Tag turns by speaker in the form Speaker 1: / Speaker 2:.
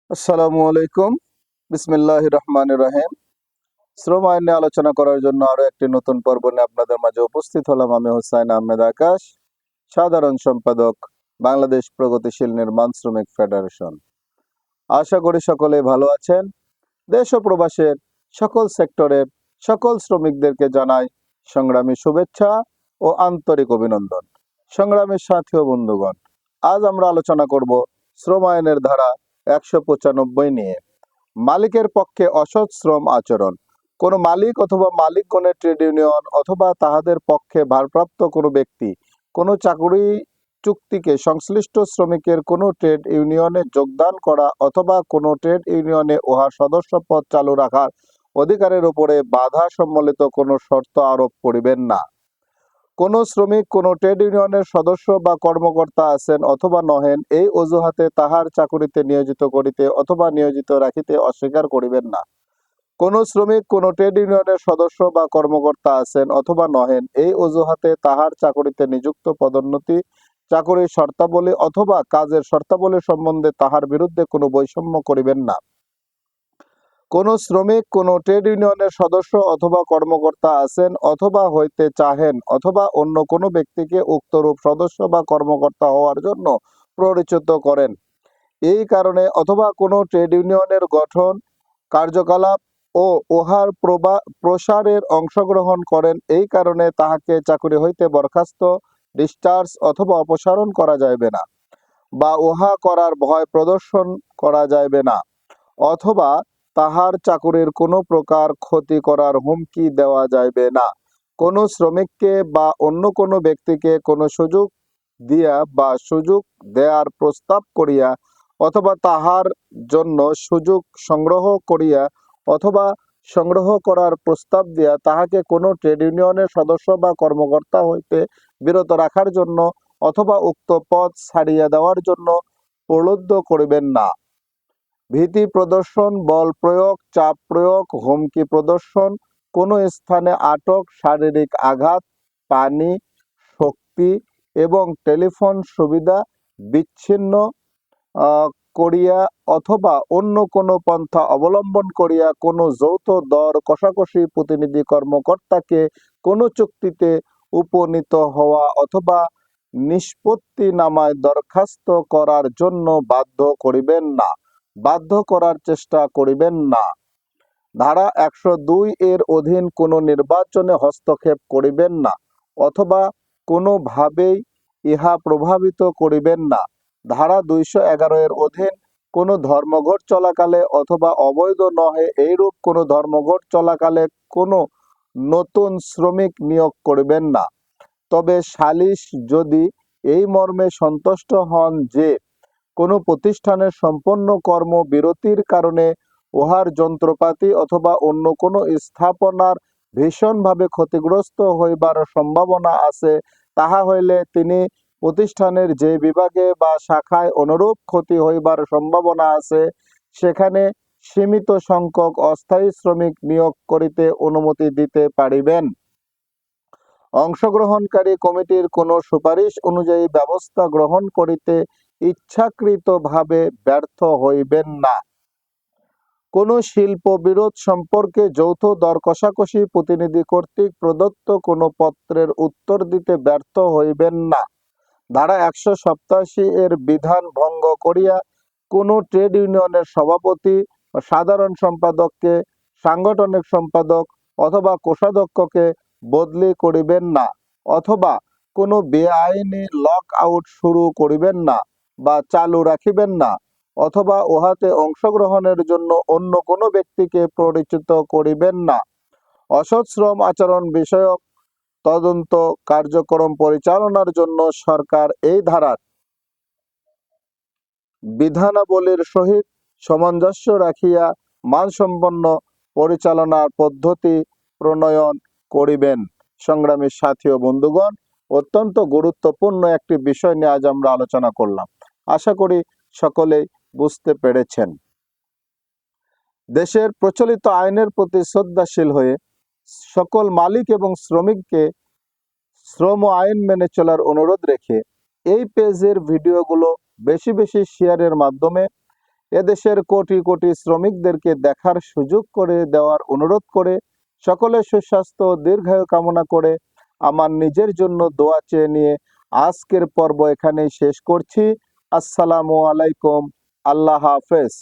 Speaker 1: আসসালামু আলাইকুম। বিসমিল্লাহির রহমানির রহিম। শ্রম আইন নিয়ে আলোচনা করার জন্য আরো একটি নতুন পর্ব নিয়ে আপনাদের মাঝে উপস্থিত হলাম। আমি হুসাইন আহমেদ আকাশ, সাধারণ সম্পাদক, বাংলাদেশ প্রগতিশীল নির্মাণ শ্রমিক ফেডারেশন। আশা করি সকলে ভালো আছেন। দেশ ও প্রবাসের সকল সেক্টরের সকল শ্রমিকদেরকে জানাই সংগ্রামী শুভেচ্ছা ও আন্তরিক অভিনন্দন। সংগ্রামী সাথী ও বন্ধুগণ, আজ আমরা আলোচনা করব শ্রম আইনের ধারা 195 নিয়ে। মালিকের পক্ষে অসৎ শ্রম আচরণ। কোনো মালিক অথবা মালিকগণের ট্রেড ইউনিয়ন অথবা তাহাদের পক্ষে ভারপ্রাপ্ত কোনো ব্যক্তি কোনো চাকুরি চুক্তিকে সংশ্লিষ্ট শ্রমিকের কোনো ট্রেড ইউনিয়নে যোগদান করা অথবা কোনো ট্রেড ইউনিয়নে উহার সদস্য পদ চালু রাখার অধিকারের উপরে বাধা সম্বলিত কোনো শর্ত আরোপ করিবেন না। কোনো শ্রমিক কোনো ট্রেড ইউনিয়নের সদস্য বা কর্মকর্তা আছেন অথবা নহেন, এই অজুহাতে তাহার চাকুরিতে নিয়োজিত করিতে অথবা নিয়োজিত রাখিতে অস্বীকার করিবেন না। কোনো শ্রমিক কোনো ট্রেড ইউনিয়নের সদস্য বা কর্মকর্তা আছেন অথবা নহেন, এই অজুহাতে তাহার চাকুরিতে নিযুক্ত পদোন্নতি, চাকুরির শর্তাবলী অথবা কাজের শর্তাবলী সম্বন্ধে তাহার বিরুদ্ধে কোনো বৈষম্য করিবেন না। কোনো শ্রমিক কোনো ট্রেড ইউনিয়নের সদস্য অথবা কর্মকর্তা আছেন অথবা হইতে চাহেন অথবা অন্য কোনো ব্যক্তিকে উক্তরূপ সদস্য বা কর্মকর্তা হওয়ার জন্য প্ররোচিত করেন, এই কারণে অথবা কোনো ট্রেড ইউনিয়নের গঠন, কার্যকলাপ ও উহার প্রসারের অংশগ্রহণ করেন, এই কারণে তাহাকে চাকরি হইতে বরখাস্ত, ডিসচার্জ অথবা অপসারণ করা যাইবে না, বা উহা করার ভয় প্রদর্শন করা যাইবে না, অথবা তাহার চাকুরির কোনো প্রকার ক্ষতি করার হুমকি দেওয়া যাইবে না। কোনো শ্রমিককে বা অন্য কোনো ব্যক্তিকে কোনো সুযোগ দিয়া বা সুযোগ দেয়ার প্রস্তাব করিয়া অথবা তাহার জন্য সুযোগ সংগ্রহ করিয়া অথবা সংগ্রহ করার প্রস্তাব দিয়া তাহাকে কোনো ট্রেড ইউনিয়নের সদস্য বা কর্মকর্তা হইতে বিরত রাখার জন্য অথবা উক্ত পদ ছাড়িয়া দেওয়ার জন্য প্রলুব্ধ করিবেন না। ভীতি প্রদর্শন, বল প্রয়োগ, চাপ প্রয়োগ, হুমকি প্রদর্শন, কোনো স্থানে আটক, শারীরিক আঘাত, পানি, শক্তি এবং টেলিফোন সুবিধা বিচ্ছিন্ন করিয়া অথবা অন্য কোনো পন্থা অবলম্বন করিয়া কোনো যৌথ দর কষাকষি প্রতিনিধি কর্মকর্তাকে কোনো চুক্তিতে উপনীত হওয়া অথবা নিষ্পত্তিনামায় দরখাস্ত করার জন্য বাধ্য করিবেন না, বাধ্য করার চেষ্টা করিবেন না। ধারা 102 এর অধীন কোনো নির্বাচনে হস্তক্ষেপ করিবেন না অথবা কোনোভাবেই ইহা প্রভাবিত করিবেন না। ধারা 211 এর অধীন কোনো ধর্মঘট চলাকালে অথবা অবৈধ নহে এইরূপ কোনো ধর্মঘট চলাকালে কোনো নতুন শ্রমিক নিয়োগ করিবেন না। তবে সালিস যদি এই মর্মে সন্তুষ্ট হন যে কোনো প্রতিষ্ঠানের সম্পন্ন কর্ম বিরতির কারণে উহার যন্ত্রপাতি অথবা অন্য কোনো স্থাপনার ভীষণভাবে ক্ষতিগ্রস্ত হইবার সম্ভাবনা আছে, তাহা হইলে তিনি প্রতিষ্ঠানের যে বিভাগে বা শাখায় অনুরূপ ক্ষতি হইবার সম্ভাবনা আছে সেখানে সীমিত সংখ্যক অস্থায়ী শ্রমিক নিয়োগ করিতে অনুমতি দিতে পারিবেন। অংশগ্রহণকারী কমিটির কোনো সুপারিশ অনুযায়ী ব্যবস্থা গ্রহণ করিতে ইচ্ছাকৃতভাবে ব্যর্থ হইবেন না। কোনো শিল্প বিরোধ সম্পর্কে যৌথ দর কষাকষি প্রতিনিধি কর্তৃক প্রদত্ত কোনো পত্রের উত্তর দিতে ব্যর্থ হইবেন না। ধারা 187 এর বিধান ভঙ্গ করিয়া কোনো ট্রেড ইউনিয়নের সভাপতি ও সাধারণ সম্পাদককে সাংগঠনিক সম্পাদক অথবা কোষাধ্যক্ষকে বদলি করিবেন না, অথবা কোনো বেআইনি লক আউট শুরু করিবেন না বা চালু রাখিবেন না, অথবা উহাতে অংশগ্রহণের জন্য অন্য কোনো ব্যক্তিকে পরিচিত করিবেন না। অসৎ শ্রম আচরণ বিষয়ক তদন্ত কার্যক্রম পরিচালনার জন্য সরকার এই ধারার বিধানাবলীর সহিত সামঞ্জস্য রাখিয়া মানসম্পন্ন পরিচালনার পদ্ধতি প্রণয়ন করিবেন। সংগ্রামী সাথী ও বন্ধুগণ, অত্যন্ত গুরুত্বপূর্ণ একটি বিষয় নিয়ে আজ আমরা আলোচনা করলাম। আশা করি সকলেই বুঝতে পেরেছেন। দেশের প্রচলিত আইনের প্রতি শ্রদ্ধাশীল হয়ে সকল মালিক এবং শ্রমিককে শ্রম আইন মেনে চলার অনুরোধ রেখে এই পেজের ভিডিওগুলো বেশি বেশি শেয়ারের মাধ্যমে এদেশের কোটি কোটি শ্রমিকদেরকে দেখার সুযোগ করে দেওয়ার অনুরোধ করে, সকলের সুস্বাস্থ্য ও দীর্ঘায়ু কামনা করে, আমার নিজের জন্য দোয়া চেয়ে নিয়ে আজকের পর্ব এখানেই শেষ করছি। আসসালামু আলাইকুম। আল্লাহ হাফেজ।